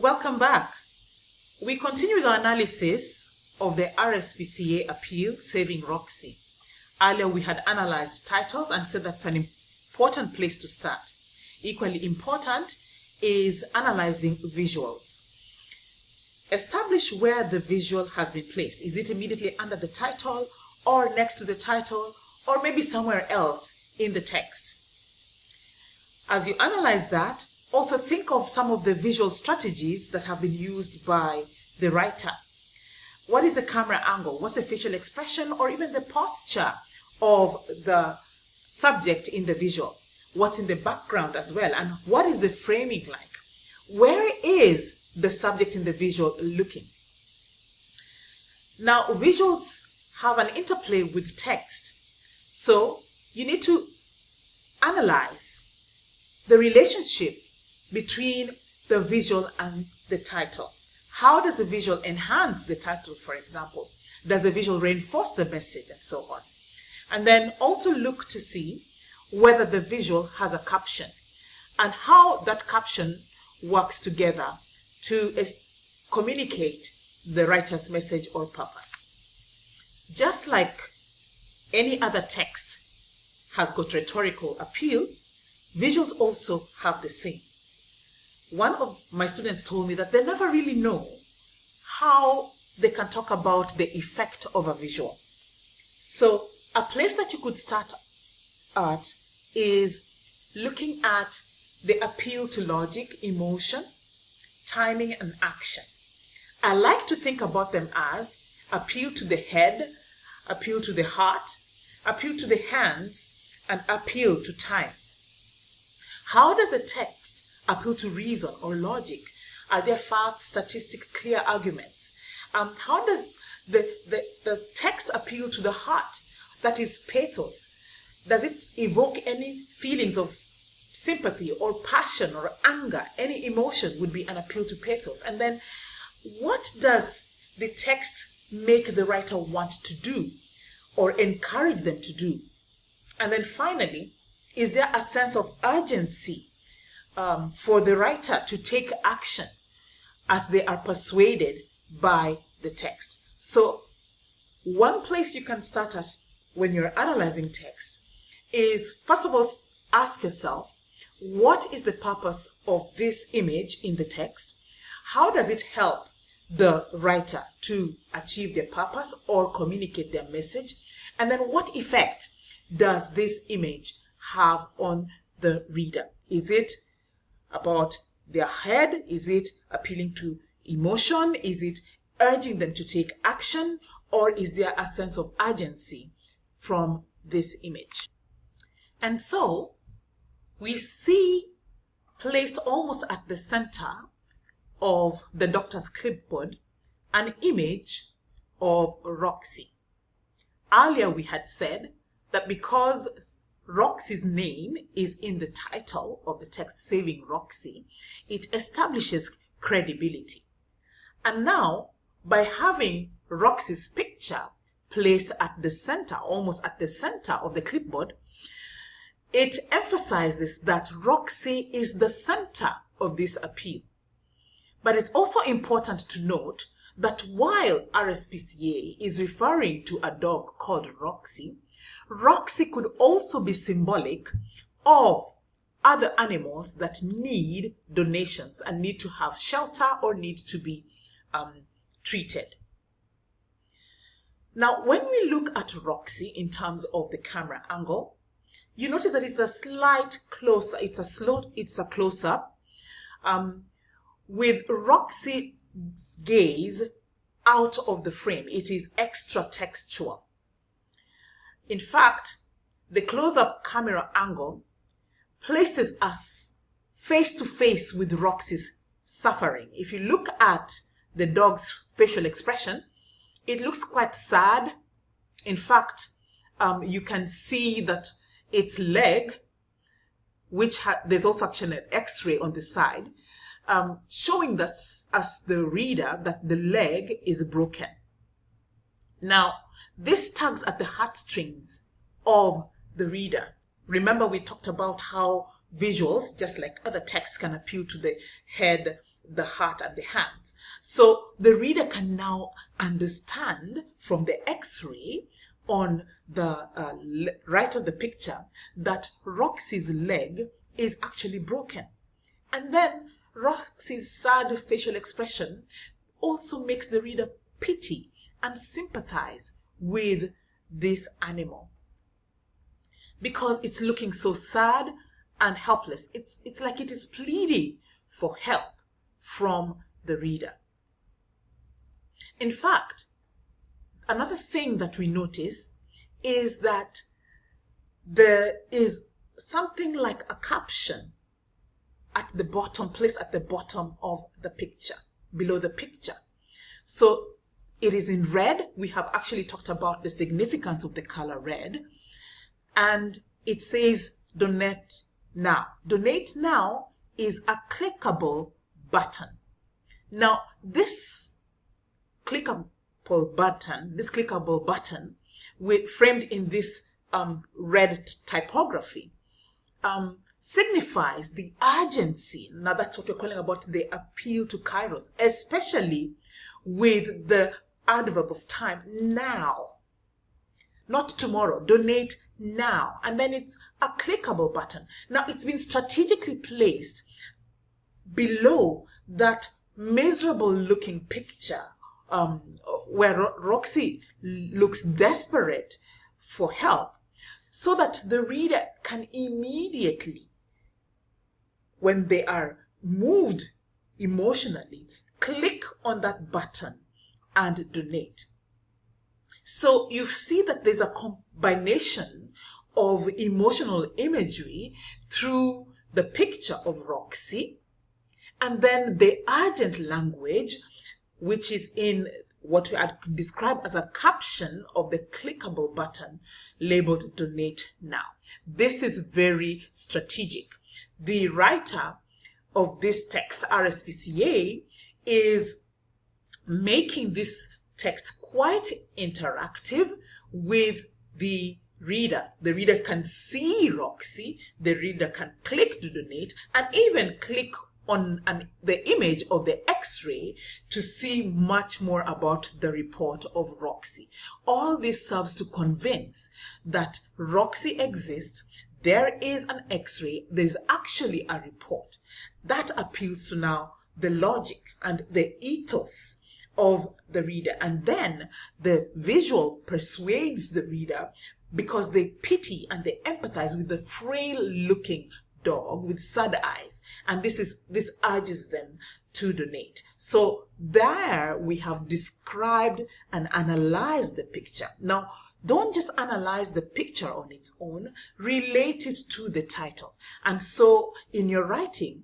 Welcome back. We continue the analysis of the RSPCA appeal, Saving Roxy. Earlier we had analyzed titles and said that's an important place to start. Equally important is analyzing visuals. Establish where the visual has been placed. Is it immediately under the title or next to the title or maybe somewhere else in the text? As you analyze that, also think of some of the visual strategies that have been used by the writer. What is the camera angle? What's the facial expression or even the posture of the subject in the visual? What's in the background as well? And what is the framing like? Where is the subject in the visual looking? Now, visuals have an interplay with text. So you need to analyze the relationship between the visual and the title. How does the visual enhance the title, for example? Does the visual reinforce the message and so on? And then also look to see whether the visual has a caption and how that caption works together to communicate the writer's message or purpose. Just like any other text has got rhetorical appeal, visuals also have the same. One of my students told me that they never really know how they can talk about the effect of a visual. So a place that you could start at is looking at the appeal to logic, emotion, timing, and action. I like to think about them as appeal to the head, appeal to the heart, appeal to the hands, and appeal to time. How does the text appeal to reason or logic? Are there facts, statistics, clear arguments? How does the text appeal to the heart? That is pathos. Does it evoke any feelings of sympathy or passion or anger? Any emotion would be an appeal to pathos. And then what does the text make the writer want to do or encourage them to do? And then finally, is there a sense of urgency for the writer to take action as they are persuaded by the text? So one place you can start at when you're analyzing text is, first of all, ask yourself, what is the purpose of this image in the text? How does it help the writer to achieve their purpose or communicate their message? And then what effect does this image have on the reader? Is it about their head? Is it appealing to emotion? Is it urging them to take action? Or is there a sense of urgency from this image? And so we see placed almost at the center of the doctor's clipboard an image of Roxy. Earlier we had said that because Roxy's name is in the title of the text, Saving Roxy, it establishes credibility. And now, by having Roxy's picture placed at the center, almost at the center of the clipboard, it emphasizes that Roxy is the center of this appeal. But it's also important to note that while RSPCA is referring to a dog called Roxy, Roxy could also be symbolic of other animals that need donations and need to have shelter or need to be treated. Now, when we look at Roxy in terms of the camera angle, you notice that it's a slight closer, it's a close-up with Roxy's gaze out of the frame. It is extra textual. In fact, the close-up camera angle places us face to face with Roxy's suffering. If you look at the dog's facial expression, it looks quite sad. In fact, you can see that its leg, which there's also actually an X-ray on the side, showing us as the reader that the leg is broken. Now, this tugs at the heartstrings of the reader. Remember, we talked about how visuals, just like other texts, can appeal to the head, the heart and the hands. So the reader can now understand from the X-ray on the right of the picture that Roxy's leg is actually broken. And then Roxy's sad facial expression also makes the reader pity and sympathize with this animal, because it's looking so sad and helpless. It's like it is pleading for help from the reader. In fact, another thing that we notice is that there is something like a caption at the bottom, placed at the bottom of the picture, below the picture. So it is in red. We have actually talked about the significance of the color red. And it says donate now. Donate now is a clickable button. Now, this clickable button, framed in this red typography, signifies the urgency. Now, that's what we're calling about the appeal to kairos, especially with the adverb of time, now. Not tomorrow. Donate now. And then it's a clickable button. Now, it's been strategically placed below that miserable looking picture where Roxy looks desperate for help, so that the reader can immediately, when they are moved emotionally, click on that button and donate. So you see that there's a combination of emotional imagery through the picture of Roxy, and then the urgent language, which is in what we had described as a caption of the clickable button labeled donate now. This is very strategic. The writer of this text, RSPCA, is making this text quite interactive with the reader. The reader can see Roxy, the reader can click to donate, and even click on the image of the X-ray to see much more about the report of Roxy. All this serves to convince that Roxy exists, there is an X-ray, there is actually a report. That appeals to now the logic and the ethos of the reader. And then the visual persuades the reader because they pity and they empathize with the frail looking dog with sad eyes, and this urges them to donate. So there we have described and analyzed the picture. Now, don't just analyze the picture on its own, relate it to the title. And so in your writing,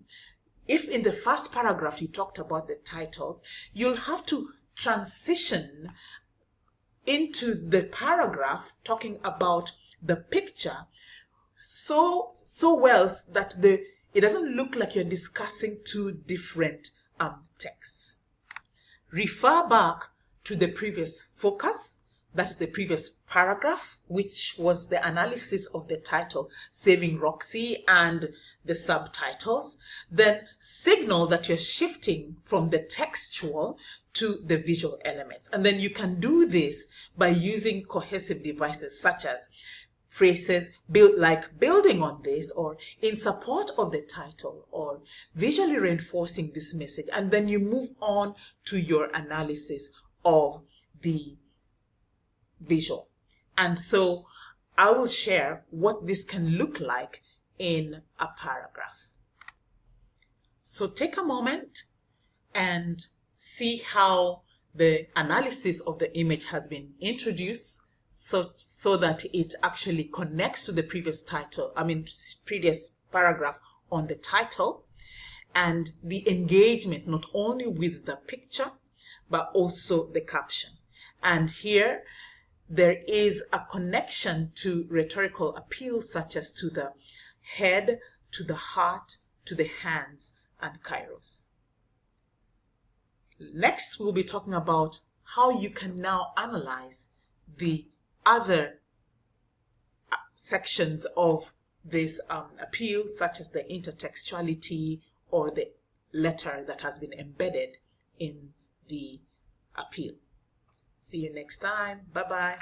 if in the first paragraph you talked about the title, you'll have to transition into the paragraph talking about the picture so well that it doesn't look like you're discussing two different texts. Refer back to the previous focus, that is the previous paragraph, which was the analysis of the title, Saving Roxy, and the subtitles. Then signal that you're shifting from the textual to the visual elements. And then you can do this by using cohesive devices such as phrases like building on this, or in support of the title, or visually reinforcing this message. And then you move on to your analysis of the visual. And so I will share what this can look like in a paragraph. So take a moment and see how the analysis of the image has been introduced, so that it actually connects to the previous paragraph on the title, and the engagement not only with the picture but also the caption. And here there is a connection to rhetorical appeal, such as to the head, to the heart, to the hands, and kairos. Next, we'll be talking about how you can now analyze the other sections of this appeal, such as the intertextuality or the letter that has been embedded in the appeal. See you next time. Bye-bye.